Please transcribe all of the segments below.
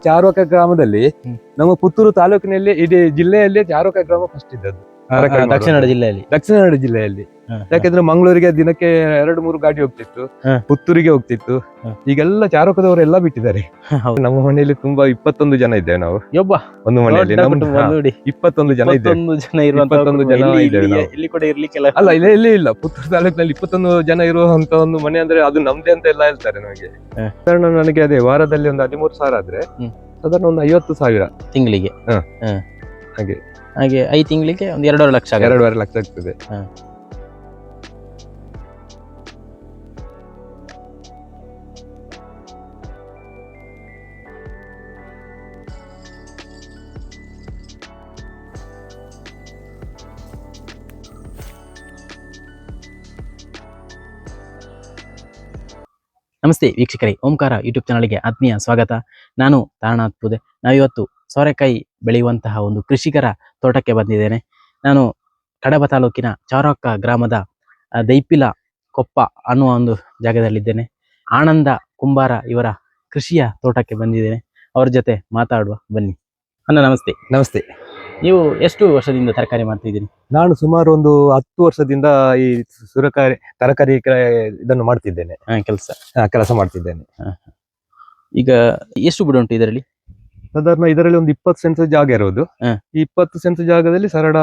ಚಾರ್ವಕ ಗ್ರಾಮದಲ್ಲಿ ನಮ್ಮ ಪುತ್ತೂರು ತಾಲೂಕಿನಲ್ಲಿ ಇಡೀ ಜಿಲ್ಲೆಯಲ್ಲಿ ಚಾರ್ವಕ ಗ್ರಾಮ ಫಸ್ಟ್ ಇದ್ದದ್ದು. ದಕ್ಷಿಣ ಕನ್ನಡ ಜಿಲ್ಲೆಯಲ್ಲಿ ದಕ್ಷಿಣ ಕನ್ನಡ ಜಿಲ್ಲೆಯಲ್ಲಿ ಯಾಕಂದ್ರೆ ಮಂಗಳೂರಿಗೆ ದಿನಕ್ಕೆ 2-3 ಗಾಡಿ ಹೋಗ್ತಿತ್ತು, ಪುತ್ತೂರಿಗೆ ಹೋಗ್ತಿತ್ತು. ಈಗೆಲ್ಲ ಚಾರ್ವಕದವರೆಲ್ಲ ಬಿಟ್ಟಿದ್ದಾರೆ. ನಮ್ಮ ಮನೆಯಲ್ಲಿ ತುಂಬಾ 21 ಜನ ಇದ್ದೇವೆ ನಾವು. ಒಂದು ಮನೆಯಲ್ಲಿ 21 ಜನ ಇದ್ದೇವೆ. 21 ಜನ ಇದ್ದೇವೆ. ಅಲ್ಲ ಇಲ್ಲಿ ಇಲ್ಲ, ಪುತ್ತೂರು ತಾಲೂಕಿನಲ್ಲಿ 21 ಜನ ಇರುವಂತ ಒಂದು ಮನೆ ಅಂದ್ರೆ ಅದು ನಮ್ದೇ ಅಂತ ಎಲ್ಲ ಹೇಳ್ತಾರೆ ನಮಗೆ. ಕಾರಣ ನನಗೆ ಅದೇ ವಾರದಲ್ಲಿ ಒಂದು 13,000 ಆದ್ರೆ ಸಾಧಾರಣ ಒಂದು 50,000 ತಿಂಗಳಿಗೆ. ಹಾಗೆ 5 ತಿಂಗಳಿಗೆ ಒಂದು 2.5 ಲಕ್ಷ 2.5 ಲಕ್ಷ ಆಗ್ತದೆ. ನಮಸ್ತೆ ವೀಕ್ಷಕರೇ, ಓಂಕಾರ ಯೂಟ್ಯೂಬ್ ಚಾನಲ್ಗೆ ಆತ್ಮೀಯ ಸ್ವಾಗತ. ನಾನು ತಾರನಾಥ್ ಪೂದೆ. ನಾವಿವತ್ತು ಸೋರೆಕಾಯಿ ಬೆಳೆಯುವಂತಹ ಒಂದು ಕೃಷಿಕರ ತೋಟಕ್ಕೆ ಬಂದಿದ್ದೇನೆ. ನಾನು ಕಡಬ ತಾಲೂಕಿನ ಚಾರ್ವಕ ಗ್ರಾಮದ ದೈಪಿಲ ಕೊಪ್ಪ ಅನ್ನುವ ಒಂದು ಜಾಗದಲ್ಲಿದ್ದೇನೆ. ಆನಂದ ಕುಂಬಾರ ಇವರ ಕೃಷಿಯ ತೋಟಕ್ಕೆ ಬಂದಿದ್ದೇನೆ. ಅವ್ರ ಜೊತೆ ಮಾತಾಡುವ ಬನ್ನಿ. ಅಣ್ಣ ನಮಸ್ತೆ. ನಮಸ್ತೆ. ನೀವು ಎಷ್ಟು ವರ್ಷದಿಂದ ತರಕಾರಿ ಮಾಡ್ತಿದ್ದೀರಿ? ನಾನು ಸುಮಾರು ಒಂದು 10 ವರ್ಷದಿಂದ ಈ ತರಕಾರಿ ಇದನ್ನು ಮಾಡ್ತಿದ್ದೇನೆ. ಕೆಲಸ ಮಾಡ್ತಿದ್ದೇನೆ. ಈಗ ಎಷ್ಟು ಬುಡ ಉಂಟು ಇದರಲ್ಲಿ? ಸಾಧಾರಣ ಇದರಲ್ಲಿ ಒಂದು 20 ಸೆಂಟ್ಸ್ ಜಾಗ ಇರೋದು. ಈ 20 ಸೆಂಟ್ಸ್ ಜಾಗದಲ್ಲಿ ಸರಳ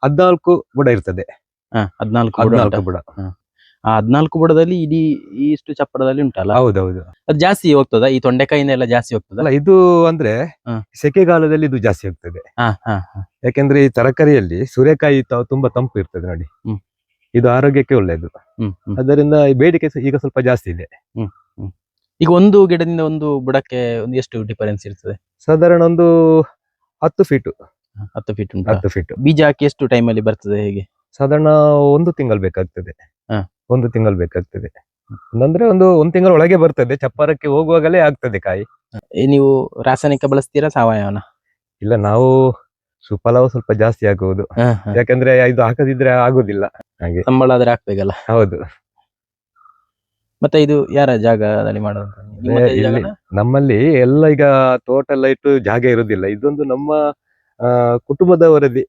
14 ಬುಡ ಇರ್ತದೆ. 14 ಬುಡ. ಆ 14 ಬುಡದಲ್ಲಿ ಇಡೀ ಇಷ್ಟು ಚಪ್ಪರದಲ್ಲಿ ಉಂಟಲ್ಲ? ಹೌದೌದು. ಅದು ಜಾಸ್ತಿ ಹೋಗ್ತದ? ಈ ತೊಂಡೆಕಾಯಿನ ಎಲ್ಲ ಜಾಸ್ತಿ ಹೋಗ್ತದಲ್ಲ? ಇದು ಅಂದ್ರೆ ಸೆಕೆಗಾಲದಲ್ಲಿ ಇದು ಜಾಸ್ತಿ ಹೋಗ್ತದೆ. ಯಾಕೆಂದ್ರೆ ಈ ತರಕಾರಿಯಲ್ಲಿ ಸೂರ್ಯಕಾಯಿ ತುಂಬಾ ತಂಪು ಇರ್ತದೆ ನೋಡಿ. ಇದು ಆರೋಗ್ಯಕ್ಕೆ ಒಳ್ಳೆಯದು. ಅದರಿಂದ ಬೇಡಿಕೆ ಈಗ ಸ್ವಲ್ಪ ಜಾಸ್ತಿ ಇದೆ. ಈಗ ಒಂದು ಗಿಡದಿಂದ ಒಂದು ಬುಡಕ್ಕೆ ಒಂದು ಎಷ್ಟು ಡಿಫರೆನ್ಸ್ ಇರ್ತದೆ? ಸಾಧಾರಣ ಒಂದು 10 ಫೀಟ್. 10 ಫೀಟ್ ಉಂಟು. 10 ಫೀಟ್. ಬೀಜ ಹಾಕಿ ಎಷ್ಟು ಟೈಮ್ ಅಲ್ಲಿ ಬರ್ತದೆ? ಹೇಗೆ? ಸಾಧಾರಣ 1 ತಿಂಗಳು ಬೇಕಾಗ್ತದೆ. 1 ತಿಂಗಳು ಬೇಕಾಗ್ತದೆ. ಅಂದ್ರೆ ಒಂದು ತಿಂಗಳ ಒಳಗೆ ಬರ್ತದೆ. ಚಪ್ಪರಕ್ಕೆ ಹೋಗುವಾಗಲೇ ಆಗ್ತದೆ ಕಾಯಿ. ನೀವು ರಾಸಾಯನಿಕ ಬಳಸ್ತೀರಾ ಸಾವಯವನ? ಇಲ್ಲ, ನಾವು ಸುಫಲವು ಸ್ವಲ್ಪ ಜಾಸ್ತಿ ಆಗುವುದು. ಯಾಕಂದ್ರೆ ಇದು ಹಾಕದಿದ್ರೆ ಆಗುದಿಲ್ಲ. ಹಾಗೆ ಸಂಬಳ ಆದ್ರೆ ಹಾಕ್ಬೇಕಲ್ಲ. ಹೌದು. ಮತ್ತೆ ಇದು ಯಾರ ಜಾಗದಲ್ಲಿ ಮಾಡೋದು? ನಮ್ಮಲ್ಲಿ ಎಲ್ಲ ಈಗ ತೋಟ ಎಲ್ಲ ಇಟ್ಟು ಜಾಗ ಇರುದಿಲ್ಲ. ಇದೊಂದು ನಮ್ಮ ಕುಟುಂಬದವರದಿ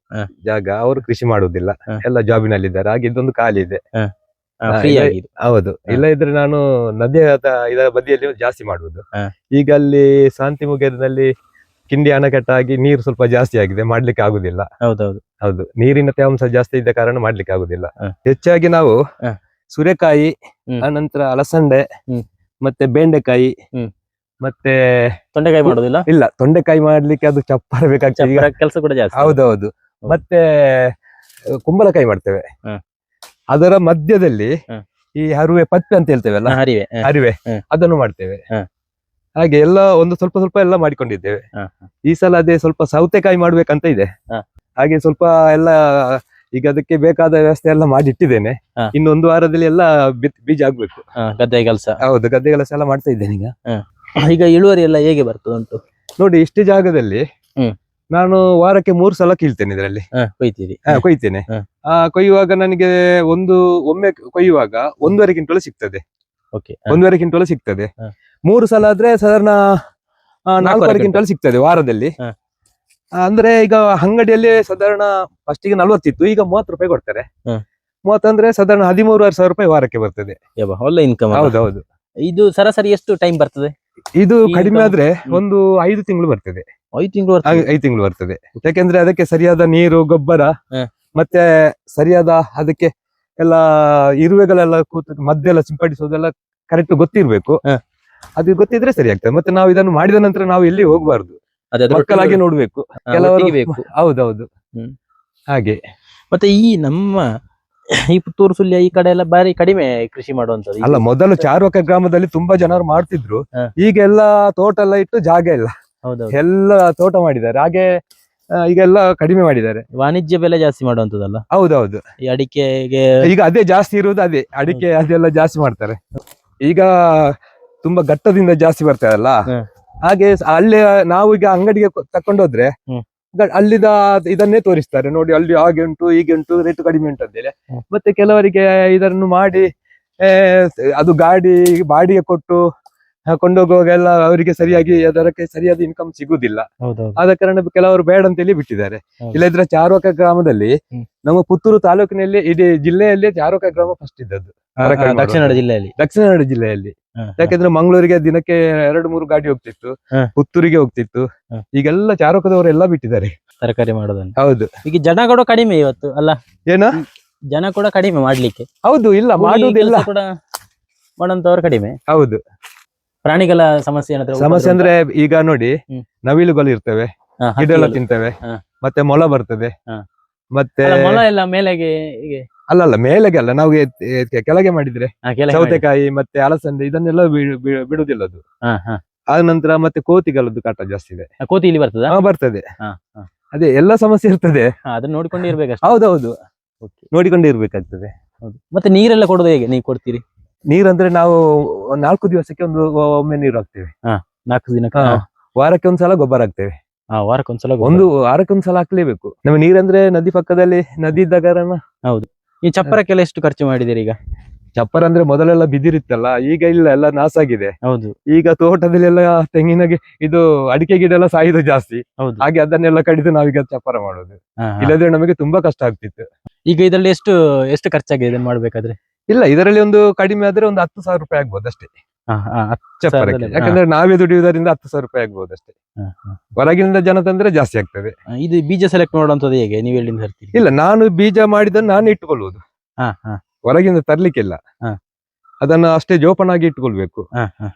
ಜಾಗ. ಅವರು ಕೃಷಿ ಮಾಡುವುದಿಲ್ಲ, ಎಲ್ಲ ಜಾಬಿನಲ್ಲಿದ್ದಾರೆ. ಹಾಗೆ ಇದೊಂದು ಖಾಲಿ ಇದೆ. ಹೌದು. ಇಲ್ಲ ಇದ್ರೆ ನಾನು ನದಿಯ ಇದರ ಬದಿಯಲ್ಲಿ ಜಾಸ್ತಿ ಮಾಡುವುದು. ಈಗ ಅಲ್ಲಿ ಶಾಂತಿ ಮುಗೇರಿನಲ್ಲಿ ಕಿಂಡಿ ಅಣೆಕಟ್ಟಾಗಿ ನೀರು ಸ್ವಲ್ಪ ಜಾಸ್ತಿ ಆಗಿದೆ, ಮಾಡ್ಲಿಕ್ಕೆ ಆಗುದಿಲ್ಲ. ಹೌದು, ನೀರಿನ ತೇವಾಂಶ ಜಾಸ್ತಿ ಇದ್ದ ಕಾರಣ ಮಾಡ್ಲಿಕ್ಕೆ ಆಗುದಿಲ್ಲ. ಹೆಚ್ಚಾಗಿ ನಾವು ಸೂರ್ಯಕಾಯಿ, ಅನಂತರ ಅಲಸಂಡೆ, ಮತ್ತೆ ಬೆಂಡೆಕಾಯಿ, ಮತ್ತೆ ತೊಂಡೆಕಾಯಿ ಮಾಡೋದಿಲ್ಲ. ಇಲ್ಲ, ತೊಂಡೆಕಾಯಿ ಮಾಡ್ಲಿಕ್ಕೆ ಅದು ಚಪ್ಪರ ಬೇಕಾಗ್ತದೆ, ಕೆಲಸ ಕೂಡ ಜಾಸ್ತಿ. ಹೌದೌದು. ಮತ್ತೆ ಕುಂಬಳಕಾಯಿ ಮಾಡ್ತೇವೆ. ಅದರ ಮಧ್ಯದಲ್ಲಿ ಈ ಹರಿವೆ ಪತ್ತಿ ಅಂತ ಹೇಳ್ತೇವಲ್ಲ, ಹರಿವೆ, ಅದನ್ನು ಮಾಡ್ತೇವೆ. ಹಾಗೆ ಎಲ್ಲ ಒಂದು ಸ್ವಲ್ಪ ಸ್ವಲ್ಪ ಎಲ್ಲ ಮಾಡಿಕೊಂಡಿದ್ದೇವೆ. ಈ ಸಲ ಅದೇ ಸ್ವಲ್ಪ ಸೌತೆಕಾಯಿ ಮಾಡ್ಬೇಕಂತ ಇದೆ. ಹಾಗೆ ಸ್ವಲ್ಪ ಎಲ್ಲ ಈಗ ಅದಕ್ಕೆ ಬೇಕಾದ ವ್ಯವಸ್ಥೆ ಎಲ್ಲ ಮಾಡಿ ಇಟ್ಟಿದ್ದೇನೆ. ಇನ್ನೊಂದು ವಾರದಲ್ಲಿ ಎಲ್ಲ ಬೀಜ ಆಗ್ಬೇಕು. ಗದ್ದೆ ಕೆಲಸ. ಹೌದು, ಗದ್ದೆ ಕೆಲಸ ಎಲ್ಲ ಮಾಡ್ತಾ ಇದ್ದೇನೆ ಈಗ. ಈಗ ಇಳುವರಿ ಎಲ್ಲ ಹೇಗೆ ಬರ್ತದೆ ಉಂಟು? ನೋಡಿ, ಇಷ್ಟು ಜಾಗದಲ್ಲಿ ನಾನು ವಾರಕ್ಕೆ 3 ಸಲ ಕೀಳ್ತೇನೆ. ಇದರಲ್ಲಿ ಕೊಯ್ತೇನೆ. ಕೊಯ್ಯುವಾಗ ನನಗೆ ಒಮ್ಮೆ ಕೊಯ್ಯುವಾಗ 1.5 ಕ್ವಿಂಟಲ್ ಸಿಗ್ತದೆ. 1.5 ಕ್ವಿಂಟಲ್ ಸಿಗ್ತದೆ. 3 ಸಲ ಆದ್ರೆ ಸಾಧಾರಣ 4.5 ಕ್ವಿಂಟಲ್ ಸಿಗ್ತದೆ ವಾರದಲ್ಲಿ. ಅಂದ್ರೆ ಈಗ ಅಂಗಡಿಯಲ್ಲಿ ಸಾಧಾರಣ ಫಸ್ಟಿಗೆ 40 ಇತ್ತು, ಈಗ 30 ರೂಪಾಯಿ ಕೊಡ್ತಾರೆ. 30 ಅಂದ್ರೆ ಸಾಧಾರಣ 13,500 ರೂಪಾಯಿ ವಾರಕ್ಕೆ ಬರ್ತದೆ. ಒಳ್ಳೆ ಇನ್ಕಮ್. ಹೌದೌದು. ಇದು ಸರಾಸರಿ ಎಷ್ಟು ಟೈಮ್ ಬರ್ತದೆ? ಇದು ಕಡಿಮೆ ಆದ್ರೆ ಒಂದು 5 ತಿಂಗಳು ಬರ್ತದೆ. 5 ತಿಂಗಳು ಬರ್ತದೆ. ಯಾಕೆಂದ್ರೆ ಅದಕ್ಕೆ ಸರಿಯಾದ ನೀರು, ಗೊಬ್ಬರ, ಮತ್ತೆ ಸರಿಯಾದ ಅದಕ್ಕೆ ಎಲ್ಲ ಇರುವೆಗಳೆಲ್ಲ ಕೂತು ಮದ್ದೆಲ್ಲ ಸಿಂಪಡಿಸೋದೆಲ್ಲ ಕರೆಕ್ಟ್ ಗೊತ್ತಿರ್ಬೇಕು. ಅದು ಗೊತ್ತಿದ್ರೆ ಸರಿ ಆಗ್ತದೆ. ಮತ್ತೆ ನಾವು ಇದನ್ನು ಮಾಡಿದ ನಂತರ ನಾವು ಎಲ್ಲಿ ಹೋಗ್ಬಾರ್ದು, ಮಕ್ಕಳಾಗಿ ನೋಡ್ಬೇಕು. ಕೆಲವರು ಹೌದೌದು. ಹಾಗೆ ಮತ್ತೆ ಈ ನಮ್ಮ ಈ ಪುತ್ತೂರು ಸುಳ್ಯ ಈ ಕಡೆ ಎಲ್ಲ ಬಾರಿ ಕಡಿಮೆ ಕೃಷಿ ಮಾಡುವಂತದ್ದು. ಅಲ್ಲ, ಮೊದಲು ಚಾರ್ವಕ ಗ್ರಾಮದಲ್ಲಿ ತುಂಬಾ ಜನರು ಮಾಡ್ತಿದ್ರು. ಈಗ ಎಲ್ಲ ತೋಟ ಎಲ್ಲ ಇಟ್ಟು ಜಾಗ ಇಲ್ಲ, ಎಲ್ಲ ತೋಟ ಮಾಡಿದ್ದಾರೆ. ಹಾಗೆ ಈಗೆಲ್ಲ ಕಡಿಮೆ ಮಾಡಿದ್ದಾರೆ. ವಾಣಿಜ್ಯ ಬೆಲೆ ಜಾಸ್ತಿ ಮಾಡುವಂತದಲ್ಲ? ಹೌದೌದು. ಈ ಅಡಿಕೆಗೆ ಈಗ ಅದೇ ಜಾಸ್ತಿ ಇರುವುದು. ಅದೇ ಅಡಿಕೆ ಅದೆಲ್ಲ ಜಾಸ್ತಿ ಮಾಡ್ತಾರೆ. ಈಗ ತುಂಬಾ ಘಟ್ಟದಿಂದ ಜಾಸ್ತಿ ಬರ್ತಾರಲ್ಲ. ಹಾಗೆ ಅಲ್ಲಿ ನಾವು ಈಗ ಅಂಗಡಿಗೆ ತಕೊಂಡೋದ್ರೆ ಅಲ್ಲಿದ ಇದನ್ನೇ ತೋರಿಸ್ತಾರೆ. ನೋಡಿ, ಅಲ್ಲಿ ಹಾಗೆ ಉಂಟು, ಹೀಗೆ ಉಂಟು, ರೇಟ್ ಕಡಿಮೆ ಉಂಟು ಅಂತೇಳಿ. ಮತ್ತೆ ಕೆಲವರಿಗೆ ಇದನ್ನು ಮಾಡಿ ಅದು ಗಾಡಿ ಬಾಡಿಗೆ ಕೊಟ್ಟು ಕೊಂಡೋಗುವಾಗ ಎಲ್ಲ ಅವರಿಗೆ ಸರಿಯಾಗಿ ಅದಕ್ಕೆ ಸರಿಯಾದ ಇನ್ಕಮ್ ಸಿಗುದಿಲ್ಲ. ಹೌದೌದು. ಆದ ಕಾರಣ ಕೆಲವರು ಬೇಡ ಅಂತೇಳಿ ಬಿಟ್ಟಿದ್ದಾರೆ. ಹೌದು. ಇಲ್ಲದ್ರೆ ಚಾರ್ವಕ ಗ್ರಾಮದಲ್ಲಿ ಹ್ಮ್. ನಮ್ಮ ಪುತ್ತೂರು ತಾಲೂಕಿನಲ್ಲಿ ಇಡೀ ಜಿಲ್ಲೆಯಲ್ಲಿ ಚಾರ್ವಕ ಗ್ರಾಮ ಫಸ್ಟ್ ಇದ್ದದ್ದು ತರಕಾರಿ ದಕ್ಷಿಣ ಕನ್ನಡ ಜಿಲ್ಲೆಯಲ್ಲಿ. ದಕ್ಷಿಣ ಕನ್ನಡ ಜಿಲ್ಲೆಯಲ್ಲಿ. ಯಾಕಂದ್ರೆ ಮಂಗಳೂರಿಗೆ ದಿನಕ್ಕೆ 2-3 ಗಾಡಿ ಹೋಗ್ತಿತ್ತು, ಪುತ್ತೂರಿಗೆ ಹೋಗ್ತಿತ್ತು. ಈಗೆಲ್ಲ ಚಾರ್ವಕದವರೆಲ್ಲ ಬಿಟ್ಟಿದ್ದಾರೆ ತರಕಾರಿ ಮಾಡೋದನ್ನು. ಹೌದು. ಈಗ ಜನ ಕೂಡ ಕಡಿಮೆ ಇವತ್ತು ಅಲ್ಲ, ಏನ ಜನ ಕೂಡ ಕಡಿಮೆ ಮಾಡ್ಲಿಕ್ಕೆ. ಹೌದು, ಇಲ್ಲ ಮಾಡುದಿಲ್ಲ ಕೂಡ ಮಾಡೋಂತವ್ರು ಕಡಿಮೆ. ಹೌದು. ಪ್ರಾಣಿಗಳ ಸಮಸ್ಯೆ ಏನಾದ್ರು ಸಮಸ್ಯೆ ಅಂದ್ರೆ ಈಗ ನೋಡಿ, ನವಿಲುಗಳು ಇರ್ತವೆ, ಗಿಡ ಎಲ್ಲ ತಿಂತವೆ, ಮತ್ತೆ ಮೊಲ ಬರ್ತದೆ, ಮತ್ತೆ ಮೊಲ ಎಲ್ಲ ಮೇಲೆಗೆ ಹೀಗೆ ಅಲ್ಲ ಮೇಲೆಗೆ ಅಲ್ಲ, ನಾವು ಕೆಳಗೆ ಮಾಡಿದ್ರೆ ಸೌತೆಕಾಯಿ ಮತ್ತೆ ಅಲಸಂದೆ ಇದನ್ನೆಲ್ಲ ಬಿಡುದಿಲ್ಲ ಅದು. ಆದ ನಂತರ ಮತ್ತೆ ಕೋತಿಗಳದ್ದು ಕಾಟ ಜಾಸ್ತಿ ಇದೆ. ಕೋತಿ ಇಲ್ಲಿ ಬರ್ತದ? ಬರ್ತದೆ. ಅದೇ ಎಲ್ಲ ಸಮಸ್ಯೆ ಇರ್ತದೆ, ಅದನ್ನ ನೋಡಿಕೊಂಡು ಇರ್ಬೇಕಷ್ಟೇ. ಹೌದೌದು, ನೋಡಿಕೊಂಡೇ ಇರ್ಬೇಕಾಗ್ತದೆ. ಮತ್ತೆ ನೀರೆಲ್ಲ ಕೊಡೋದು ಹೇಗೆ? ನೀವು ಕೊಡ್ತೀರಿ ನೀರಂದ್ರೆ ನಾವು 4 ದಿವಸಕ್ಕೆ ಒಮ್ಮೆ ನೀರು ಹಾಕ್ತೇವೆ. 4 ದಿನಕ್ಕೆ ವಾರಕ್ಕೆ ಒಂದ್ಸಲ ಗೊಬ್ಬರ ಹಾಕ್ತೇವೆ. ವಾರಕ್ಕೊಂದ್ಸಲ ವಾರಕ್ಕೆ ಒಂದ್ಸಲ ಹಾಕ್ಲೇಬೇಕು. ನಮ್ಮ ನೀರಂದ್ರೆ ನದಿ ಪಕ್ಕದಲ್ಲಿ ನದಿ ಇದ್ದ ಕಾರಣ. ಹೌದು. ಈ ಚಪ್ಪರಕ್ಕೆಲ್ಲ ಎಷ್ಟು ಖರ್ಚು ಮಾಡಿದಿರಿ ಈಗ? ಚಪ್ಪರ ಅಂದ್ರೆ ಮೊದಲೆಲ್ಲ ಬಿದಿರಿತ್ತಲ್ಲ, ಈಗ ಇಲ್ಲ, ಎಲ್ಲ ನಾಶ ಆಗಿದೆ. ಹೌದು. ಈಗ ತೋಟದಲ್ಲಿ ಎಲ್ಲ ತೆಂಗಿನ ಇದು ಅಡಿಕೆ ಗಿಡ ಎಲ್ಲ ಸಾಯುದು ಜಾಸ್ತಿ. ಹಾಗೆ ಅದನ್ನೆಲ್ಲ ಕಡಿದು ನಾವೀಗ ಚಪ್ಪರ ಮಾಡೋದು. ಇಲ್ಲದ್ರೆ ನಮಗೆ ತುಂಬಾ ಕಷ್ಟ ಆಗ್ತಿತ್ತು. ಈಗ ಇದರಲ್ಲಿ ಎಷ್ಟು ಖರ್ಚಾಗಿದೆ ಇದನ್ನ ಮಾಡ್ಬೇಕಾದ್ರೆ? ಇಲ್ಲ, ಇದರಲ್ಲಿ ಒಂದು ಕಡಿಮೆ ಆದ್ರೆ ಒಂದು 10,000 ರೂಪಾಯಿ ಆಗ್ಬೋದು ಅಷ್ಟೇ ಚಪ್ಪರಕ್ಕೆ. ಯಾಕಂದ್ರೆ ನಾವೇ ದುಡಿಯುವುದರಿಂದ 10,000 ರೂಪಾಯಿ ಆಗ್ಬೋದು ಅಷ್ಟೇ. ಹೊರಗಿನಿಂದ ಜನ ತಂದ್ರೆ ಜಾಸ್ತಿ ಆಗ್ತದೆ. ಇದು ಬೀಜ ಸೆಲೆಕ್ಟ್ ಮಾಡುವಂತದ್ದು ಹೇಗೆ? ನೀವು ಎಲ್ಲಿಂದ ತರ್ತೀರಿ? ಇಲ್ಲ, ನಾನು ಬೀಜ ಮಾಡಿದ್ದನ್ನು ನಾನು ಇಟ್ಟುಕೊಳ್ಳುವುದು, ಹೊರಗಿಂದ ತರ್ಲಿಕ್ಕಿಲ್ಲ. ಅದನ್ನ ಅಷ್ಟೇ ಜೋಪನಾಗಿ ಇಟ್ಟುಕೊಳ್ಬೇಕು.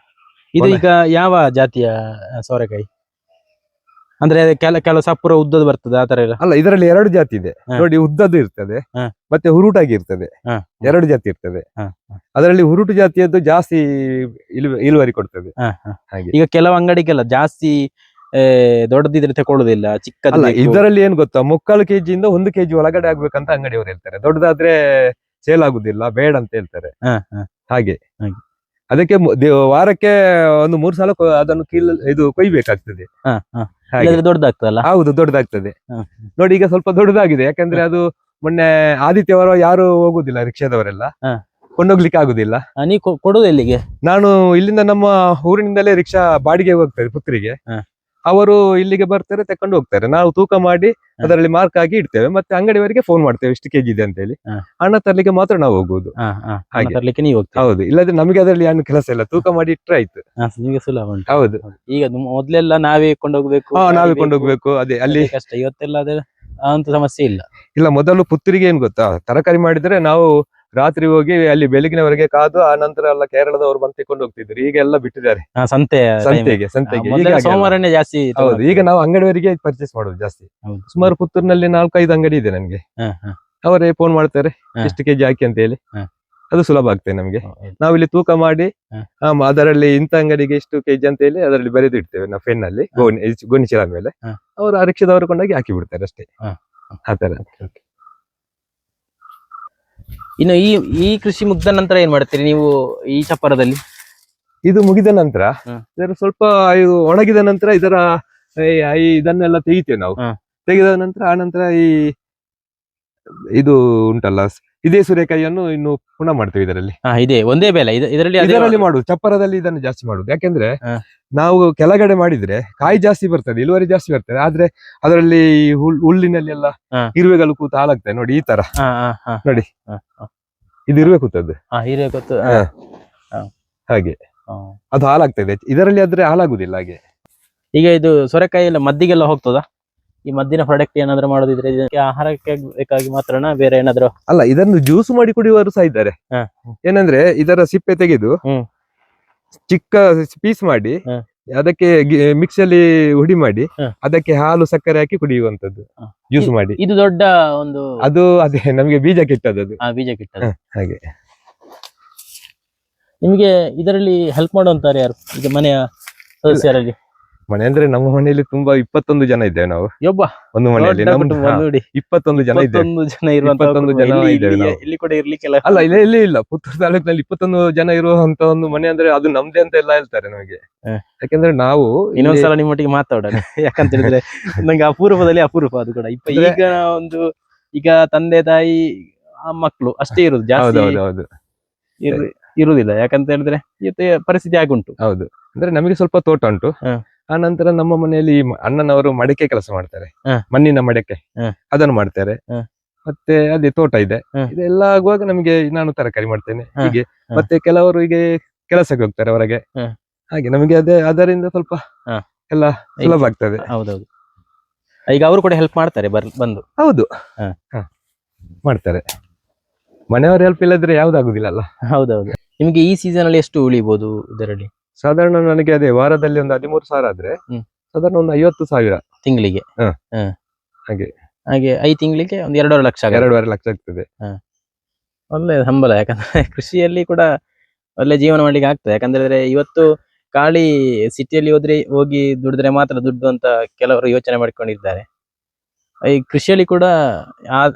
ಇದು ಈಗ ಯಾವ ಜಾತಿಯ ಸೋರೆಕಾಯಿ? ಅಂದ್ರೆ ಕೆಲವು ಸಪುರ ಉದ್ದದ್ದು ಬರ್ತದೆ ಆತರ ಎಲ್ಲ? ಅಲ್ಲ, ಇದರಲ್ಲಿ 2 ಜಾತಿ ಇದೆ ನೋಡಿ. ಉದ್ದದ್ದು ಇರ್ತದೆ ಮತ್ತೆ ಹುರುಟಾಗಿ ಇರ್ತದೆ, 2 ಜಾತಿ ಇರ್ತದೆ. ಅದರಲ್ಲಿ ಹುರುಟು ಜಾತಿಯದ್ದು ಜಾಸ್ತಿ ಇಳುವರಿ ಕೊಡ್ತದೆ. ಹಾಗೆ ಈಗ ಕೆಲವು ಅಂಗಡಿಗೆಲ್ಲ ಜಾಸ್ತಿ ದೊಡ್ಡದಿದ್ರೆ ತಕೊಳ್ಳುದಿಲ್ಲ, ಚಿಕ್ಕದಲ್ಲ. ಇದರಲ್ಲಿ ಏನ್ ಗೊತ್ತಾ, 3/4 kg 1 kg ಒಳಗಡೆ ಆಗ್ಬೇಕಂತ ಅಂಗಡಿಯವರು ಹೇಳ್ತಾರೆ. ದೊಡ್ಡದಾದ್ರೆ ಸೇಲ್ ಆಗುದಿಲ್ಲ, ಬೇಡ ಅಂತ ಹೇಳ್ತಾರೆ. ಹಾಗೆ ಅದಕ್ಕೆ ವಾರಕ್ಕೆ ಒಂದು 3 ಸಲ ಅದನ್ನು ಕೊಯ್ಬೇಕಾಗ್ತದೆ. ದೊಡ್ಡದಾಗ್ತದಲ್ಲ? ಹೌದು, ದೊಡ್ಡದಾಗ್ತದೆ. ನೋಡಿ, ಈಗ ಸ್ವಲ್ಪ ದೊಡ್ಡದಾಗಿದೆ. ಯಾಕಂದ್ರೆ ಅದು ಮೊನ್ನೆ ಆದಿತ್ಯವಾರ ಯಾರು ಹೋಗುದಿಲ್ಲ, ರಿಕ್ಷಾದವರೆಲ್ಲ ಕೊಂಡೋಗ್ಲಿಕ್ಕೆ ಆಗುದಿಲ್ಲ. ನೀವು ಕೊಡುದು ಎಲ್ಲಿಗೆ? ನಾನು ಇಲ್ಲಿಂದ ನಮ್ಮ ಊರಿನಿಂದಲೇ ರಿಕ್ಷಾ ಬಾಡಿಗೆ ಹೋಗ್ತದೆ ಪುತ್ತೂರಿಗೆ. ಅವರು ಇಲ್ಲಿಗೆ ಬರ್ತಾರೆ, ತಕೊಂಡು ಹೋಗ್ತಾರೆ. ನಾವು ತೂಕ ಮಾಡಿ ಅದರಲ್ಲಿ ಮಾರ್ಕ್ ಆಗಿ ಇಡ್ತೇವೆ. ಮತ್ತೆ ಅಂಗಡಿಯವರಿಗೆ ಫೋನ್ ಮಾಡ್ತೇವೆ ಇಷ್ಟು ಕೆಜಿ ಇದೆ ಅಂತ ಹೇಳಿ. ಹಣ ತರ್ಲಿಕ್ಕೆ ಮಾತ್ರ ನಾವು ಹೋಗುದು. ಹೌದು, ಇಲ್ಲದ್ರೆ ನಮಗೆ ಅದರಲ್ಲಿ ಏನು ಕೆಲಸ ಇಲ್ಲ, ತೂಕ ಮಾಡಿ ಇಟ್ರೆ ಆಯ್ತು. ನಿಮಗೆ ಸುಲಭ ಉಂಟು. ಹೌದು. ಈಗ ಮೊದ್ಲೆಲ್ಲ ನಾವೇ ಕೊಂಡೋಗ್ಬೇಕು. ನಾವೇ ಕೊಂಡೋಗ್ಬೇಕು. ಅದೇ ಅಲ್ಲಿ ಕಷ್ಟ. ಇವತ್ತೆಲ್ಲ ಅದೇ ಅಂತ ಸಮಸ್ಯೆ ಇಲ್ಲ. ಇಲ್ಲ, ಮೊದಲು ಪುತ್ತೂರಿಗೆ ಏನ್ ಗೊತ್ತಾ, ತರಕಾರಿ ಮಾಡಿದ್ರೆ ನಾವು ರಾತ್ರಿ ಹೋಗಿ ಅಲ್ಲಿ ಬೆಳಗಿನವರೆಗೆ ಕಾದು ಆ ನಂತರ ಎಲ್ಲ ಕೇರಳದವರು ಬಂದು ತೆಕೊಂಡು ಹೋಗ್ತಿದ್ರು. ಈಗ ಎಲ್ಲ ಬಿಟ್ಟಿದ್ದಾರೆ ಸಂತೆಗೆ. ಸೋಮವಾರನೇ ಜಾಸ್ತಿ. ಹೌದು, ಈಗ ನಾವು ಅಂಗಡಿಯವರಿಗೆ ಪರ್ಚೇಸ್ ಮಾಡೋದು ಜಾಸ್ತಿ. ಸುಮಾರು ಪುತ್ತೂರಿನಲ್ಲಿ 4-5 ಅಂಗಡಿ ಇದೆ ನನ್ಗೆ. ಅವರೇ ಫೋನ್ ಮಾಡ್ತಾರೆ ಎಷ್ಟು ಕೆಜಿ ಹಾಕಿ ಅಂತ ಹೇಳಿ. ಅದು ಸುಲಭ ಆಗ್ತದೆ ನಮ್ಗೆ. ನಾವಿಲ್ಲಿ ತೂಕ ಮಾಡಿ ಅದರಲ್ಲಿ ಇಂಥ ಅಂಗಡಿಗೆ ಎಷ್ಟು ಕೆಜಿ ಅಂತ ಹೇಳಿ ಅದರಲ್ಲಿ ಬರೆದು ಇಡ್ತೇವೆ ನಾವು ಪೆನ್ ಅಲ್ಲಿ, ಗೋಣಿ ಚೀಲ ಮೇಲೆ. ಅವರು ಆ ರಿಕ್ಷಾದವರು ಕೊಂಡಾಗಿ ಹಾಕಿ ಬಿಡ್ತಾರೆ ಅಷ್ಟೇ. ಆತರ. ಇನ್ನು ಈ ಕೃಷಿ ಮುಗ್ದ ನಂತರ ಏನ್ ಮಾಡ್ತೀರಿ ನೀವು ಈ ಚಪ್ಪರದಲ್ಲಿ? ಇದು ಮುಗಿದ ನಂತರ ಇದರ ಸ್ವಲ್ಪ ಒಣಗಿದ ನಂತರ ಇದನ್ನೆಲ್ಲ ತೆಗಿತೇವೆ ನಾವು. ತೆಗೆದ ನಂತರ ಆ ನಂತರ ಇದು ಉಂಟಲ್ಲ, ಇದೇ ಸೂರ್ಯಕಾಯಿಯನ್ನು ಇನ್ನು ಪುನಃ ಮಾಡ್ತೇವೆ ಇದರಲ್ಲಿ. ಇದೆ ಒಂದೇ ಬೆಲೆ ಇದರಲ್ಲಿ ಮಾಡುದು. ಚಪ್ಪರದಲ್ಲಿ ಇದನ್ನು ಜಾಸ್ತಿ ಮಾಡುದು. ಯಾಕೆಂದ್ರೆ ನಾವು ಕೆಳಗಡೆ ಮಾಡಿದ್ರೆ ಕಾಯಿ ಜಾಸ್ತಿ ಬರ್ತದೆ, ಇಳುವರಿ ಜಾಸ್ತಿ ಬರ್ತದೆ. ಆದ್ರೆ ಅದರಲ್ಲಿ ಹುಲ್ಲಿನಲ್ಲಿ ಎಲ್ಲ ಇರುವೆಗಳು ಕೂತು ಹಾಲಾಗ್ತದೆ ನೋಡಿ. ಈ ತರ ನೋಡಿ, ಇದು ಇರುವೆ ಕೂತದ್ದು. ಹಾಗೆ ಅದು ಹಾಲಾಗ್ತದೆ. ಇದರಲ್ಲಿ ಆದ್ರೆ ಹಾಲಾಗುದಿಲ್ಲ. ಹಾಗೆ ಈಗ ಇದು ಸೊರೆಕಾಯಿ ಎಲ್ಲ ಮದ್ದಿಗೆಲ್ಲ ಹೋಗ್ತದಾ? ಈ ಮದ್ದಿನ ಪ್ರಾಡಕ್ಟ್ ಏನಾದ್ರು ಮಾಡೋದಿದ್ರೆ ಇದಕ್ಕೆ ಆಹಾರಕ್ಕೆ ಬೇಕಾಗಿ ಮಾತ್ರನಾ ಬೇರೆ ಏನಾದ್ರು? ಅಲ್ಲ, ಇದನ್ನು ಜ್ಯೂಸ್ ಮಾಡಿ ಕುಡಿಯುವವರು ಸಹ ಇದ್ದಾರೆ. ಏನಂದ್ರೆ ಇದರ ಸಿಪ್ಪೆ ತೆಗೆದು ಚಿಕ್ಕ ಪೀಸ್ ಮಾಡಿ ಅದಕ್ಕೆ ಮಿಕ್ಸಿಯಲ್ಲಿ ಹುಡಿ ಮಾಡಿ ಅದಕ್ಕೆ ಹಾಲು ಸಕ್ಕರೆ ಹಾಕಿ ಕುಡಿಯುವಂತದ್ದು, ಜ್ಯೂಸ್ ಮಾಡಿ. ಇದು ದೊಡ್ಡ ಒಂದು ಅದೇ ನಮ್ಗೆ ಬೀಜ ಕಿಟ್ಟದ್ದು. ಬೀಜ ಕಿಟ್ಟದ್ದು. ಹಾಗೆ ನಿಮ್ಗೆ ಇದರಲ್ಲಿ ಹೆಲ್ಪ್ ಮಾಡುವಂತಾರೆ ಯಾರು ಈಗ ಮನೆಯ ಸದಸ್ಯರಲ್ಲಿ? ಮನೆ ಅಂದ್ರೆ ನಮ್ಮ ಮನೆಯಲ್ಲಿ ತುಂಬಾ 21 ಜನ ಇದ್ದೇವೆ ನಾವು. ಒಂದು ಮನೆಯಲ್ಲಿ 21 ಜನ ಇದ್ದೇವೆ. 21 ಜನ ಇದ್ದೇವೆ ನಾವು. ಇಲ್ಲಿ ಕೂಡ ಇರ್ಲಿಕ್ಕೆಲ್ಲ ಅಲ್ಲ, ಇಲ್ಲ ಪುತ್ತೂರು ತಾಲೂಕಿನಲ್ಲಿ 21 ಜನ ಇರುವಂತ ಒಂದು ಮನೆ ಅಂದ್ರೆ ಅದು ನಮ್ದೇ ಅಂತ ಎಲ್ಲ ಹೇಳ್ತಾರೆ ನಮಗೆ. ಯಾಕಂದ್ರೆ ನಾವು ಇನ್ನೊಂದ್ಸಲ ನಿಮ್ಮೊಟ್ಟಿಗೆ ಮಾತಾಡೋಣ. ಯಾಕಂತ ಹೇಳಿದ್ರೆ ನಂಗೆ ಅಪೂರ್ವದಲ್ಲಿ ಅಪೂರ್ವ ಅದು ಕೂಡ. ಈಗ ತಂದೆ ತಾಯಿ ಮಕ್ಕಳು ಅಷ್ಟೇ ಇರುದು ಜಾಸ್ತಿ. ಇರುವುದಿಲ್ಲ, ಯಾಕಂತ ಹೇಳಿದ್ರೆ ಇವತ್ತು ಪರಿಸ್ಥಿತಿ ಆಗುಂಟು. ಹೌದು, ಅಂದ್ರೆ ನಮಗೆ ಸ್ವಲ್ಪ ತೋಟ ಉಂಟು. ಆ ನಂತರ ನಮ್ಮ ಮನೆಯಲ್ಲಿ ಅಣ್ಣನವರು ಮಡಿಕೆ ಕೆಲಸ ಮಾಡ್ತಾರೆ, ಮಣ್ಣಿನ ಮಡಿಕೆ ಅದನ್ನು ಮಾಡ್ತಾರೆ. ಮತ್ತೆ ಅದೇ ತೋಟ ಇದೆ. ಇದೆಲ್ಲ ಆಗುವಾಗ ನಮಗೆ ನಾನು ತರಕಾರಿ ಮಾಡ್ತೇನೆ ಹೀಗೆ. ಮತ್ತೆ ಕೆಲವರು ಹೀಗೆ ಕೆಲಸಕ್ಕೆ ಹೋಗ್ತಾರೆ ಹೊರಗೆ, ಹಾಗೆ ನಮಗೆ ಅದೇ ಅದರಿಂದ ಸ್ವಲ್ಪ ಎಲ್ಲ ಸುಲಭ ಆಗ್ತದೆ. ಹೌದೌದು, ಈಗ ಅವರು ಕೂಡ ಹೆಲ್ಪ್ ಮಾಡ್ತಾರೆ ಬಂದು. ಹೌದು, ಮಾಡ್ತಾರೆ. ಮನೆಯವರು ಹೆಲ್ಪ್ ಇಲ್ಲದ್ರೆ ಯಾವ್ದಾಗುದಿಲ್ಲ ಅಲ್ಲ. ಹೌದೌದು. ನಿಮ್ಗೆ ಈ ಸೀಸನ್ ಅಲ್ಲಿ ಎಷ್ಟು ಉಳಿಬಹುದು ಇದರಲ್ಲಿ? ಸಾಧಾರಣ ನನಗೆ ಅದೇ ವಾರದಲ್ಲಿ ಒಂದು 13,000 ಆದ್ರೆ ಸಾಧಾರಣ ಒಂದು 50,000 ತಿಂಗಳಿಗೆ. ಹಾಗೆ ಹಾಗೆ 5 ತಿಂಗಳಿಗೆ ಒಂದು 2.5 ಲಕ್ಷ. 2.5 ಲಕ್ಷ ಆಗ್ತದೆ. ಒಳ್ಳೆ ಸಂಬಳ, ಯಾಕಂದ್ರೆ ಕೃಷಿಯಲ್ಲಿ ಕೂಡ ಒಳ್ಳೆ ಜೀವನ ಮಾಡ್ಲಿಕ್ಕೆ ಆಗ್ತದೆ. ಯಾಕಂದ್ರೆ ಇವತ್ತು ಖಾಲಿ ಸಿಟಿಯಲ್ಲಿ ಹೋಗಿ ದುಡಿದ್ರೆ ಮಾತ್ರ ದುಡ್ಡು ಅಂತ ಕೆಲವರು ಯೋಚನೆ ಮಾಡ್ಕೊಂಡಿದ್ದಾರೆ. ಈ ಕೃಷಿಯಲ್ಲಿ ಕೂಡ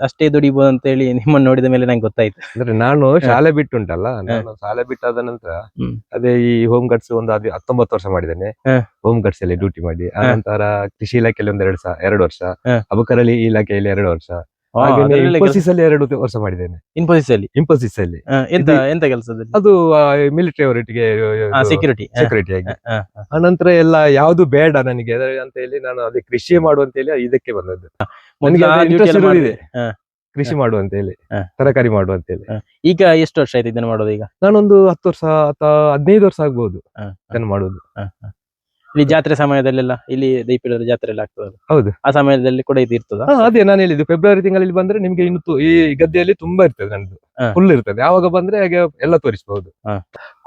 ಅಷ್ಟೇ ದುಡಿಬಹುದು ಅಂತ ಹೇಳಿ ನಿಮ್ಮನ್ನು ನೋಡಿದ ಮೇಲೆ ನಂಗೆ ಗೊತ್ತಾಯ್ತು. ಅಂದ್ರೆ ನಾನು ಶಾಲೆ ಬಿಟ್ಟುಂಟಲ್ಲ, ನಾನು ಶಾಲೆ ಬಿಟ್ಟಾದ ನಂತರ ಅದೇ ಈ ಹೋಮ್ ಗಾರ್ಡ್ಸ್ ಒಂದು 19 ವರ್ಷ ಮಾಡಿದ್ದೇನೆ. ಹೋಮ್ ಗಾರ್ಡ್ಸ್ ಅಲ್ಲಿ ಡ್ಯೂಟಿ ಮಾಡಿ ಆ ನಂತರ ಕೃಷಿ ಇಲಾಖೆಯಲ್ಲಿ ಒಂದು 2 ವರ್ಷ, ಅಬಕಾರಿ ಇಲಾಖೆಯಲ್ಲಿ 2 ವರ್ಷ, ಇನ್ಫೋಸಿಸ್ ಅಲ್ಲಿ 2 ವರ್ಷ ಮಾಡಿದ್ದೇನೆ. ಇನ್ಫೋಸಿಸ್ ಅಲ್ಲಿ ಎಂತ ಕೆಲಸದಲ್ಲಿ? ಅದು ಮಿಲಿಟರಿ ಅವರೊಟ್ಟಿಗೆ ಸೆಕ್ಯೂರಿಟಿ ಆಗಿ. ಆನಂತರ ಎಲ್ಲ ಯಾವ್ದು ಬೇಡ ನನಗೆ ಅಂತ ಹೇಳಿ ನಾನು ಅದೇ ಕೃಷಿ ಮಾಡುವಂತ ಹೇಳಿ ಇದಕ್ಕೆ ಬಂದದ್ದು. ಇದೆ ಕೃಷಿ ಮಾಡುವಂತ ಹೇಳಿ, ತರಕಾರಿ ಮಾಡುವಂತ ಹೇಳಿ. ಈಗ ಎಷ್ಟು ವರ್ಷ ಆಯ್ತು ಇದನ್ನು ಮಾಡೋದು? ಈಗ ನಾನೊಂದು 10 ವರ್ಷ ಅಥವಾ 15 ವರ್ಷ ಆಗ್ಬಹುದು ಇದನ್ನು ಮಾಡುದು. ಇಲ್ಲಿ ಜಾತ್ರೆ ಸಮಯದಲ್ಲೆಲ್ಲ ಇಲ್ಲಿ ದೈಪಿಡದ ಜಾತ್ರೆ ಎಲ್ಲ ಆಗ್ತದೆ. ಹೌದು, ಆ ಸಮಯದಲ್ಲಿ ಕೂಡ ಇದು ಇರ್ತದ? ಅದೇ ನಾನು ಹೇಳಿದ್ದು, ಫೆಬ್ರವರಿ ತಿಂಗಳಲ್ಲಿ ಬಂದ್ರೆ ನಿಮ್ಗೆ ಇನ್ನು ಈ ಗದ್ದೆಯಲ್ಲಿ ತುಂಬಾ ಇರ್ತದೆ, ನನ್ನದು ಫುಲ್ ಇರ್ತದೆ. ಯಾವಾಗ ಬಂದ್ರೆ ಹಾಗೆ ಎಲ್ಲ ತೋರಿಸಬಹುದು.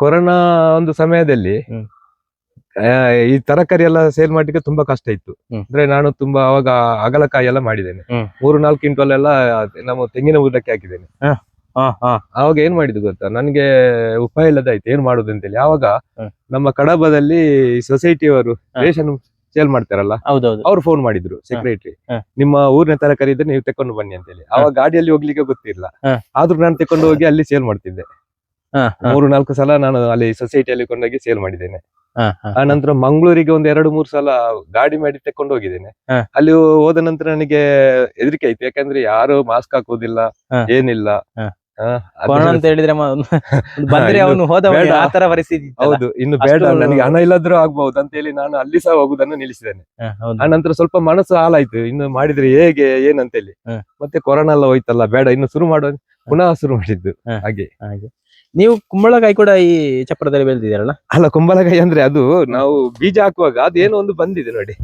ಕೊರೋನಾ ಒಂದು ಸಮಯದಲ್ಲಿ ಈ ತರಕಾರಿ ಎಲ್ಲ ಸೇಲ್ ಮಾಡ್ಲಿಕ್ಕೆ ತುಂಬಾ ಕಷ್ಟ ಇತ್ತು. ಅಂದ್ರೆ ನಾನು ತುಂಬಾ ಅವಾಗ ಅಗಲಕಾಯಿ ಎಲ್ಲ ಮಾಡಿದ್ದೇನೆ, 3-4 ಕ್ವಿಂಟಲ್ ಎಲ್ಲ ನಮ್ಮ ತೆಂಗಿನ ಬುಡಕ್ಕೆ ಹಾಕಿದ್ದೇನೆ. ಅವಾಗ ಏನ್ ಮಾಡಿದ್ದು ಗೊತ್ತಾ, ನನ್ಗೆ ಉಪಾಯ ಇಲ್ಲದಾಯ್ತು ಏನ್ ಮಾಡುದು ಅಂತೇಳಿ. ಆವಾಗ ನಮ್ಮ ಕಡಬದಲ್ಲಿ ಸೊಸೈಟಿಯವರು ರೇಷನ್ ಸೇಲ್ ಮಾಡ್ತಾರಲ್ಲ, ಅವ್ರು ಫೋನ್ ಮಾಡಿದ್ರು, ಸೆಕ್ರೆಟರಿ ನಿಮ್ಮ ಊರಿನ ತರಕಾರಿ ಇದ್ರೆ ನೀವು ತೆಕೊಂಡು ಬನ್ನಿ ಅಂತೇಳಿ. ಅವಾಗ ಗಾಡಿಯಲ್ಲಿ ಹೋಗ್ಲಿಕ್ಕೆ ಗೊತ್ತಿಲ್ಲ, ಆದ್ರೂ ನಾನು ತೆಕೊಂಡು ಹೋಗಿ ಅಲ್ಲಿ ಸೇಲ್ ಮಾಡ್ತಿದ್ದೆ. 3-4 ಸಲ ನಾನು ಅಲ್ಲಿ ಸೊಸೈಟಿಯಲ್ಲಿ ಕೊಂಡೋಗಿ ಸೇಲ್ ಮಾಡಿದ್ದೇನೆ. ಆ ನಂತರ ಮಂಗಳೂರಿಗೆ ಒಂದು 2-3 ಸಲ ಗಾಡಿ ಮಾಡಿ ತೆಕೊಂಡು ಹೋಗಿದ್ದೇನೆ. ಅಲ್ಲಿ ಹೋದ ನಂತರ ನನಗೆ ಹೆದರಿಕೆ ಆಯ್ತು, ಯಾಕಂದ್ರೆ ಯಾರು ಮಾಸ್ಕ್ ಹಾಕುವುದಿಲ್ಲ, ಏನಿಲ್ಲ. ಅಂತ ಹೇಳಿದ್ರೆ ಹೌದು, ಇನ್ನು ಬೇಡ, ನನಗೆ ಹಣ ಇಲ್ಲದ್ರೂ ಆಗ್ಬಹುದು ಅಂತ ಹೇಳಿ ನಾನು ಅಲ್ಲಿ ಸಹ ಹೋಗುದನ್ನು ನಿಲ್ಲಿಸಿದ್ದೇನೆ. ಆ ನಂತರ ಸ್ವಲ್ಪ ಮನಸ್ಸು ಹಾಳಾಯ್ತು, ಇನ್ನು ಮಾಡಿದ್ರೆ ಹೇಗೆ ಏನಂತೇಳಿ. ಮತ್ತೆ ಕೊರೋನಾ ಎಲ್ಲ ಹೋಯ್ತಲ್ಲ, ಬೇಡ ಇನ್ನು ಶುರು ಮಾಡುವ, ಪುನಃ ಶುರು ಮಾಡಿದ್ದು. ಹಾಗೆ ನೀವು ಕುಂಬಳಕಾಯಿ ಕೂಡ ಈ ಚಪ್ರದಲ್ಲಿ ಬೆಳೆದಿದ್ದೀರಲ್ಲ? ಅಲ್ಲ, ಕುಂಬಳಕಾಯಿ ಅಂದ್ರೆ ಅದು ನಾವು ಬೀಜ ಹಾಕುವಾಗ ಅದೇನೋ ಒಂದು ಬಂದಿದೆ ನೋಡಿ,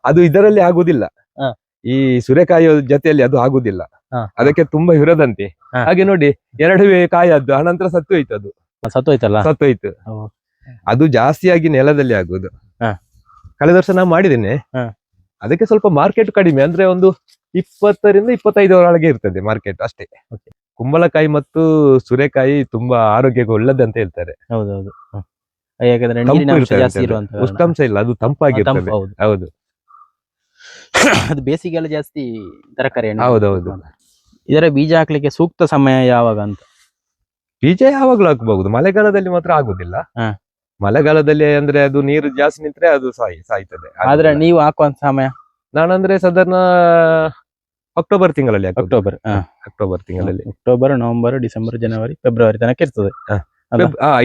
ಅದು ಇದರಲ್ಲಿ ಆಗುದಿಲ್ಲ. ಈ ಸೂರ್ಯಕಾಯಿ ಜೊತೆಯಲ್ಲಿ ಅದು ಆಗುದಿಲ್ಲ, ಅದಕ್ಕೆ ತುಂಬಾ ವಿರೋಧಂತೆ. ಹಾಗೆ ನೋಡಿ 2 ಕಾಯಿ ಆದ್ದು, ಆನಂತರ ಸತ್ತು ಹೋಯ್ತು. ಅದು ಸತ್ತೋಯ್ತು. ಅದು ಜಾಸ್ತಿಯಾಗಿ ನೆಲದಲ್ಲಿ ಆಗುದು. ಕಳೆದ ವರ್ಷ ನಾನು ಮಾಡಿದ್ದೇನೆ, ಅದಕ್ಕೆ ಸ್ವಲ್ಪ ಮಾರ್ಕೆಟ್ ಕಡಿಮೆ, ಅಂದ್ರೆ ಒಂದು 20ರಿಂದ 25 ಒಳಗೆ ಇರ್ತದೆ ಮಾರ್ಕೆಟ್ ಅಷ್ಟೇ. ಕುಂಬಳಕಾಯಿ ಮತ್ತು ಸೂರ್ಯಕಾಯಿ ತುಂಬಾ ಆರೋಗ್ಯಕ್ಕೆ ಒಳ್ಳೆದಂತ ಹೇಳ್ತಾರೆ. ಹೌದೌದು, ಉಷ್ಣಾಂಶ ಇಲ್ಲ, ಅದು ತಂಪಾಗಿರ್ತದೆ. ಹೌದು, ಅದು ಬೇಸಿಗೆಲ್ಲ ಜಾಸ್ತಿ ತರಕಾರಿ. ಹೌದೌದು. ಇದರ ಬೀಜ ಹಾಕ್ಲಿಕ್ಕೆ ಸೂಕ್ತ ಸಮಯ ಯಾವಾಗ ಅಂತ? ಬೀಜ ಯಾವಾಗ್ಲೂ ಹಾಕಬಹುದು, ಮಳೆಗಾಲದಲ್ಲಿ ಮಾತ್ರ ಆಗುದಿಲ್ಲ. ಮಳೆಗಾಲದಲ್ಲಿ ಅಂದ್ರೆ ಅದು ನೀರು ಜಾಸ್ತಿ ನಿಂತ್ರೆ ಅದು ಸಾಯ್ತದೆ. ಆದ್ರೆ ನೀವು ಹಾಕುವಂತ ಸಮಯ? ನಾನಂದ್ರೆ ಸಾಧಾರಣ ಅಕ್ಟೋಬರ್ ತಿಂಗಳಲ್ಲಿ. ಅಕ್ಟೋಬರ್ ತಿಂಗಳಲ್ಲಿ, ಅಕ್ಟೋಬರ್, ನವೆಂಬರ್, ಡಿಸೆಂಬರ್, ಜನವರಿ, ಫೆಬ್ರವರಿ ತನಕ ಇರ್ತದೆ.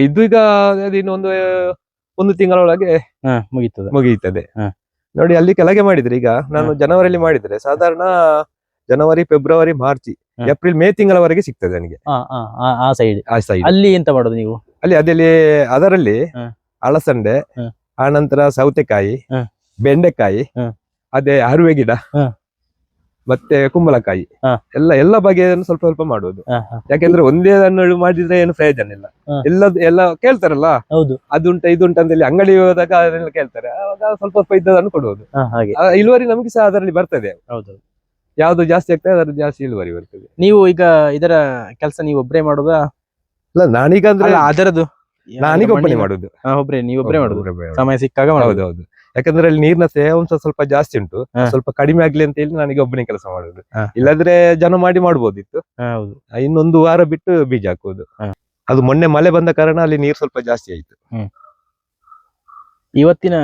ಇದು ಈಗ ಇನ್ನೊಂದು 1 ತಿಂಗಳೊಳಗೆ ಮುಗಿಯುತ್ತದೆ ನೋಡಿ. ಅಲ್ಲಿ ಕೆಳಗೆ ಮಾಡಿದ್ರೆ, ಈಗ ನಾನು ಜನವರಿಯಲ್ಲಿ ಮಾಡಿದ್ರೆ ಸಾಧಾರಣ ಜನವರಿ, ಫೆಬ್ರವರಿ, ಮಾರ್ಚ್, ಏಪ್ರಿಲ್, ಮೇ ತಿಂಗಳವರೆಗೆ ಸಿಗ್ತದೆ ನನಗೆ. ಆ ಸೈಡ್ ಅಲ್ಲಿ ಎಂತ ಮಾಡೋದು ನೀವು? ಅದರಲ್ಲಿ ಅಲಸಂಡೆ, ಆನಂತರ ಸೌತೆಕಾಯಿ, ಬೆಂಡೆಕಾಯಿ, ಅದೇ ಹರುವೆ ಗಿಡ, ಮತ್ತೆ ಕುಂಬಳಕಾಯಿ, ಎಲ್ಲ ಬಗೆಯನ್ನು ಸ್ವಲ್ಪ ಸ್ವಲ್ಪ ಮಾಡುವುದು. ಯಾಕೆಂದ್ರೆ ಒಂದೇ ಹಣ್ಣು ಮಾಡಿದ್ರೆ ಏನು ಪ್ರಯೋಜನ ಇಲ್ಲ. ಎಲ್ಲ ಕೇಳ್ತಾರಲ್ಲ, ಅದುಂಟ ಇದುಂಟ ಅಂತ ಹೇಳಿ ಅಂಗಡಿ ಹೋದಾಗ ಅದನ್ನೆಲ್ಲ ಕೇಳ್ತಾರೆ. ಆವಾಗ ಸ್ವಲ್ಪ ಇದ್ದದನ್ನು ಕೊಡುವುದು. ಇಳುವರಿ ನಮಗೆ ಸಹ ಅದರಲ್ಲಿ ಬರ್ತದೆ. ಯಾವ್ದು ಜಾಸ್ತಿ ಆಗ್ತದೆ ಅದ್ರ ಜಾಸ್ತಿ ಇಳುವರಿ ಬರ್ತದೆ. ನೀವು ಈಗ ಇದರ ಕೆಲಸ ನೀವು ಒಬ್ಬರೇ ಮಾಡುದಾ? ಇಲ್ಲ, ನಾನೀಗ ಅಂದ್ರೆ ಅದರದ್ದು ನಾನೀಗ ಒಬ್ಬನೇ ಮಾಡುದು. ನೀವೊಬ್ಬರೇ ಮಾಡುದು, ಸಮಯ ಸಿಕ್ಕಾಗ? ಹೌದೌದು, ಯಾಕಂದ್ರೆ ಅಲ್ಲಿ ನೀರಿನ ತೇವಾಂಶ ಸ್ವಲ್ಪ ಜಾಸ್ತಿ ಉಂಟು, ಸ್ವಲ್ಪ ಕಡಿಮೆ ಆಗ್ಲಿ ಅಂತ ಹೇಳಿ ನಾನೀಗ ಒಬ್ಬನೇ ಕೆಲಸ ಮಾಡುದು. ಇಲ್ಲಾದ್ರೆ ಜನ ಮಾಡ್ಬೋದಿತ್ತು. ಇನ್ನೊಂದು ವಾರ ಬಿಟ್ಟು ಬೀಜ ಹಾಕುವುದು. ಅದು ಮೊನ್ನೆ ಮಳೆ ಬಂದ ಕಾರಣ ಅಲ್ಲಿ ನೀರು ಸ್ವಲ್ಪ ಜಾಸ್ತಿ ಆಯ್ತು. ಇವತ್ತಿನ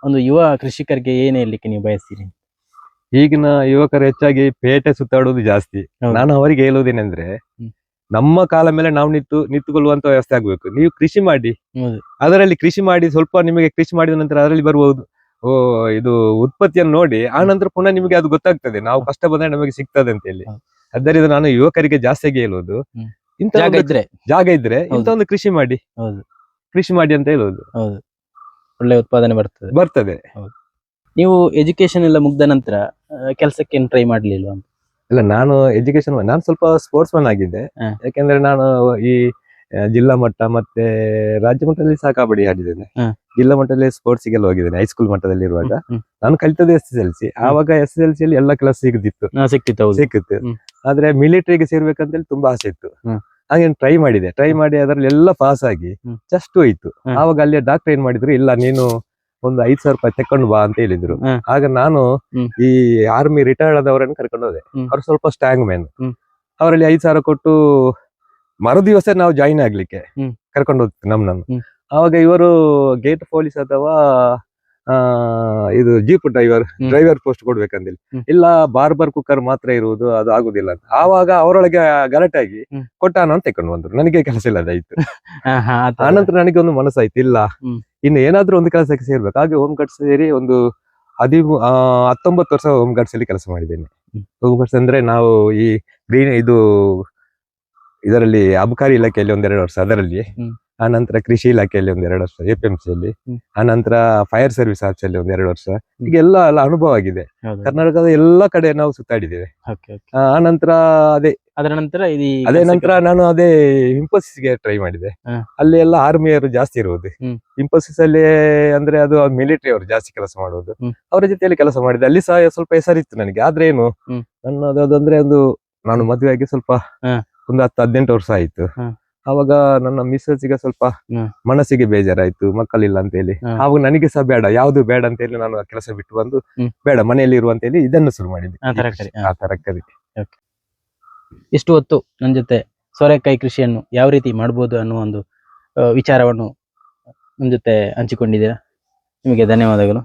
ಒಂದು ಯುವ ಕೃಷಿಕರಿಗೆ ಏನ್ ಹೇಳಲಿಕ್ಕೆ ನೀವು ಬಯಸ್ತೀರಿ? ಈಗಿನ ಯುವಕರು ಹೆಚ್ಚಾಗಿ ಪೇಟೆ ಸುತ್ತಾಡುವುದು ಜಾಸ್ತಿ. ನಾನು ಅವರಿಗೆ ಹೇಳುವುದೇನೆಂದ್ರೆ, ನಮ್ಮ ಕಾಲ ಮೇಲೆ ನಾವು ನಿಂತುಕೊಳ್ಳುವಂತ ವ್ಯವಸ್ಥೆ ಆಗ್ಬೇಕು. ನೀವು ಕೃಷಿ ಮಾಡಿ, ಹೌದು. ಅದರಲ್ಲಿ ಕೃಷಿ ಮಾಡಿ ಸ್ವಲ್ಪ ನಿಮಗೆ ಕೃಷಿ ಮಾಡಿದ ನಂತರ ಅದರಲ್ಲಿ ಬರುವುದು ಇದು ಉತ್ಪತ್ತಿಯನ್ನು ನೋಡಿ ಆ ನಂತರ ಪುನಃ ನಿಮಗೆ ಅದು ಗೊತ್ತಾಗ್ತದೆ ನಾವು ಕಷ್ಟ ಬಂದ್ರೆ ನಮಗೆ ಸಿಗ್ತದೆ ಅಂತ ಹೇಳಿ. ಆದ್ದರಿಂದ ನಾನು ಯುವಕರಿಗೆ ಜಾಸ್ತಿಯಾಗಿ ಹೇಳುವುದು, ಇಂಥ ಜಾಗ ಒಂದು ಇದ್ರೆ ಜಾಗ ಇದ್ರೆ ಇಂಥ ಒಂದು ಕೃಷಿ ಮಾಡಿ, ಹೌದು. ಕೃಷಿ ಮಾಡಿ ಅಂತ ಹೇಳುವುದು. ಹೌದು, ಒಳ್ಳೆ ಉತ್ಪಾದನೆ ಬರ್ತದೆ. ನೀವು ಎಜುಕೇಶನ್ ಎಲ್ಲ ಮುಗ್ದ ನಂತರ ಕೆಲಸಕ್ಕೆ ಏನು ಟ್ರೈ ಮಾಡ್ಲಿಲ್ವಾ ಅಂತ? ಇಲ್ಲ, ನಾನು ಎಜುಕೇಶನ್ ನಾನು ಸ್ವಲ್ಪ ಸ್ಪೋರ್ಟ್ಸ್ ಮನ್ ಆಗಿದ್ದೆ. ಯಾಕೆಂದ್ರೆ ನಾನು ಈ ಜಿಲ್ಲಾ ಮಟ್ಟ ಮತ್ತೆ ರಾಜ್ಯ ಮಟ್ಟದಲ್ಲಿ ಸಹ ಕಬಡ್ಡಿ ಆಡಿದ್ದೇನೆ. ಜಿಲ್ಲಾ ಮಟ್ಟದಲ್ಲಿ ಸ್ಪೋರ್ಟ್ಸ್ ಗೆಲ್ಲ ಹೋಗಿದ್ದೇನೆ ಹೈಸ್ಕೂಲ್ ಮಟ್ಟದಲ್ಲಿ ಇರುವಾಗ. ನಾನು ಕಲಿತದ್ದು SSLC. ಆವಾಗ SSLC ಅಲ್ಲಿ ಎಲ್ಲ ಕೆಲಸ ಸಿಕ್ಕಿತ್ತು. ಆದ್ರೆ ಮಿಲಿಟರಿಗೆ ಸೇರ್ಬೇಕಂತೇಳಿ ತುಂಬಾ ಆಸೆ ಇತ್ತು. ಹಾಗೆ ಟ್ರೈ ಮಾಡಿ ಅದರಲ್ಲಿ ಎಲ್ಲ ಪಾಸ್ ಆಗಿ ಜಸ್ಟ್ ಹೋಯ್ತು. ಆವಾಗ ಅಲ್ಲಿ ಡಾಕ್ಟರ್ ಏನ್ ಮಾಡಿದ್ರು, ಇಲ್ಲ ನೀನು ಒಂದು 5,000 ರೂಪಾಯಿ ತಕೊಂಡು ಬಾ ಅಂತ ಹೇಳಿದ್ರು. ಆಗ ನಾನು ಈ ಆರ್ಮಿ ರಿಟೈರ್ಡ್ ಆದವರನ್ನು ಕರ್ಕೊಂಡು ಹೋದೆ. ಅವ್ರು ಸ್ವಲ್ಪ ಸ್ಟ್ರಾಂಗ್ ಮ್ಯಾನ್. ಅವರಲ್ಲಿ 5,000 ಕೊಟ್ಟು ಮರು ದಿವಸ ನಾವು ಜಾಯಿನ್ ಆಗ್ಲಿಕ್ಕೆ ಕರ್ಕೊಂಡು ಹೋಗ್ತೀವಿ ನಮ್ಮನ್ನು. ಆವಾಗ ಇವರು ಗೇಟ್ ಪೊಲೀಸ್ ಅಥವಾ ಇದು ಜೀಪ್ ಡ್ರೈವರ್ ಪೋಸ್ಟ್ ಕೊಡ್ಬೇಕಂದಿಲ್ಲ. ಇಲ್ಲ, ಬಾರ್ಬರ್ ಕುಕ್ಕರ್ ಮಾತ್ರ ಇರುವುದು, ಅದು ಆಗುದಿಲ್ಲ ಅಂತ. ಆವಾಗ ಅವರೊಳಗೆ ಗಲಾಟೆ ಆಗಿ ಕೊಟ್ಟಾನ ಅಂತ ತಕೊಂಡು ಬಂದ್ರು. ನನಗೆ ಕೆಲಸ ಇಲ್ಲದಾಯ್ತು. ಆನಂತರ ನನಗೆ ಒಂದು ಮನಸ್ಸಾಯ್ತು, ಇಲ್ಲ ಇನ್ನು ಏನಾದ್ರೂ ಒಂದು ಕೆಲಸಕ್ಕೆ ಸೇರ್ಬೇಕು. ಹಾಗೆ ಹೋಮ್ ಗಾರ್ಡ್ಸ್ ಸೇರಿ ಒಂದು 19 ವರ್ಷ ಹೋಮ್ ಗಾರ್ಡ್ಸ್ ಅಲ್ಲಿ ಕೆಲಸ ಮಾಡಿದ್ದೇನೆ. ಹೋಮ್ ಗಾರ್ಡ್ಸ್ ಅಂದ್ರೆ ನಾವು ಈ ಇದರಲ್ಲಿ ಅಬಕಾರಿ ಇಲಾಖೆಯಲ್ಲಿ 1-2 ವರ್ಷ ಅದರಲ್ಲಿ, ಆನಂತರ ಕೃಷಿ ಇಲಾಖೆಯಲ್ಲಿ 1-2 ವರ್ಷ APMC ಅಲ್ಲಿ, ಆನಂತರ ಫೈರ್ ಸರ್ವಿಸ್ ಆಫೀಸಲ್ಲಿ 1-2 ವರ್ಷ. ಹೀಗೆಲ್ಲ ಅನುಭವ ಆಗಿದೆ. ಕರ್ನಾಟಕದ ಎಲ್ಲಾ ಕಡೆ ನಾವು ಸುತ್ತಾಡಿದ್ದೇವೆ. ಆನಂತರ ನಂತರ ನಾನು ಇನ್ಫೋಸಿಸ್ ಗೆ ಟ್ರೈ ಮಾಡಿದೆ. ಅಲ್ಲಿ ಎಲ್ಲ ಆರ್ಮಿಯವರು ಜಾಸ್ತಿ ಇರುವುದು. ಇನ್ಫೋಸಿಸ್ ಅಲ್ಲಿ ಅಂದ್ರೆ ಅದು ಮಿಲಿಟರಿ ಅವರು ಜಾಸ್ತಿ ಕೆಲಸ ಮಾಡುವುದು. ಅವರ ಜೊತೆಯಲ್ಲಿ ಕೆಲಸ ಮಾಡಿದೆ. ಅಲ್ಲಿ ಸಹ ಸ್ವಲ್ಪ ಹೆಸರಿತ್ತು ನನಗೆ. ಆದ್ರೆ ಏನು, ನನ್ನದಂದ್ರೆ ನಾನು ಮದುವೆ ಆಗಿ ಸ್ವಲ್ಪ ಒಂದು 10-18 ವರ್ಷ ಆಯ್ತು. ಅವಾಗ ನನ್ನ ಮಿಸ್ಸಸ್ಸಿಗೆ ಸ್ವಲ್ಪ ಮನಸ್ಸಿಗೆ ಬೇಜಾರಾಯ್ತು, ಮಕ್ಕಳಿಲ್ಲ ಅಂತ ಹೇಳಿ. ಅವಾಗ ನನಗೆ ಸಹ ಬೇಡ, ಯಾವ್ದು ಬೇಡ ಅಂತ ಹೇಳಿ ನಾನು ಕೆಲಸ ಬಿಟ್ಟು ಬಂದು ಬೇಡ ಮನೆಯಲ್ಲಿ ಇರುವಂತ ಹೇಳಿ ಇದನ್ನು ಶುರು ಮಾಡಿದ್ದೆ. ತರಕಾರಿ. ಇಷ್ಟು ಹೊತ್ತು ನನ್ನ ಜೊತೆ ಸೋರೆಕಾಯಿ ಕೃಷಿಯನ್ನು ಯಾವ ರೀತಿ ಮಾಡಬಹುದು ಅನ್ನುವ ಒಂದು ವಿಚಾರವನ್ನು ನನ್ನ ಜೊತೆ ಹಂಚಿಕೊಂಡಿದ್ದೀರಾ. ನಿಮಗೆ ಧನ್ಯವಾದಗಳು.